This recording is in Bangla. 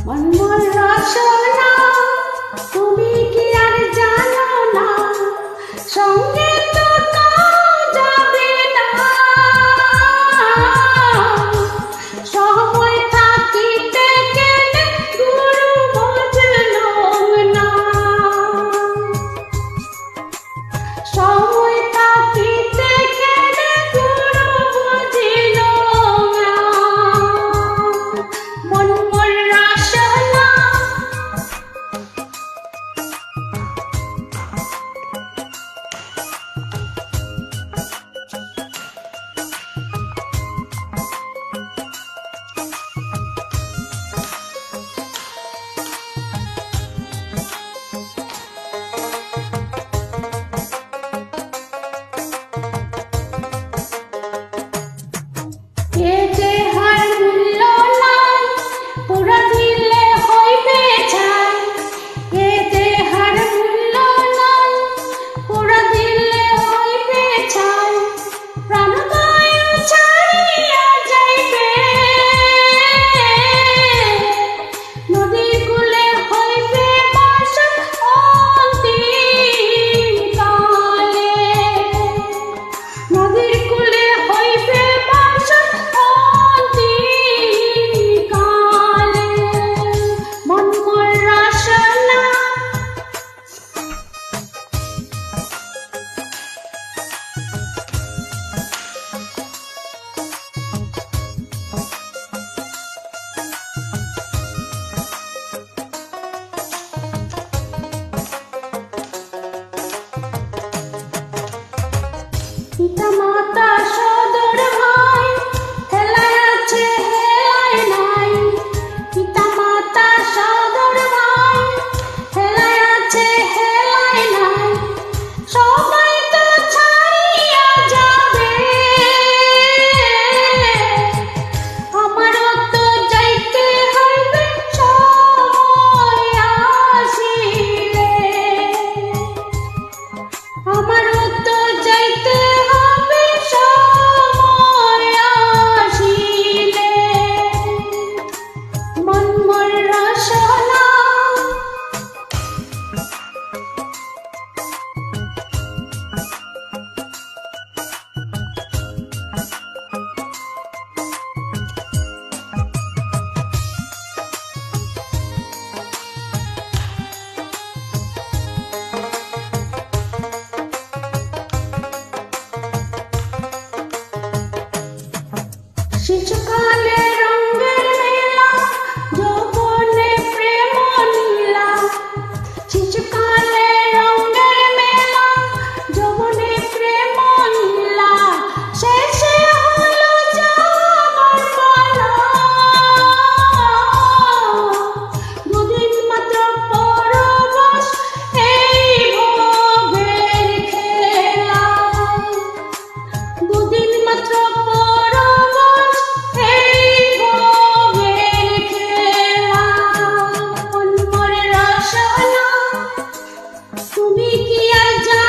মনমোর রসনা তুমি কি আর জানো না, সঙ্গে তো যাবে না, সময় থাকিতে গেলে গুরু বুঝলো না, সময় থাকিতে গেলে গুরু বুঝলো না। মনমোর রসনা এ যে হার মূল্য নাই, পুরা দিলে হইবে ছাই। এ যে হার মূল্য নাই, পুরা দিলে হইবে ছাই। প্রাণবায়ু ছাড়িয়া যাইবে, নদীর কূলে হইবে বাস অন্তিম কালে, নদীর কূলে হইবে বাস অন্তিম কালে। মনমোর রসনা পিতা মাতা সদর ভাই হেলায় আছে হেলায় নাই, পিতা মাতা সদর ভাই হেলায় আছে হেলায় নাই, সবাই তো ছাড়িয়া যাবে, আমারও তো যাইতে হইবে সময় আসিলে, আমারও তো যাইতে হবে সময় আসিলে। মনমোর রসনা শিশুকালে রঙের মেলা, যৌবনে প্রেম লীলা, শিশুকালে রঙের মেলা, যৌবনে প্রেম লীলা, শেষে হলো যাবার পালা, দুদিন মাত্র পরবশ এই ভোগের খেলা, দুদিন মাত্র পরবশ এই ভোগের খেলা। মনমোর রসনা তুমি কি আর জানো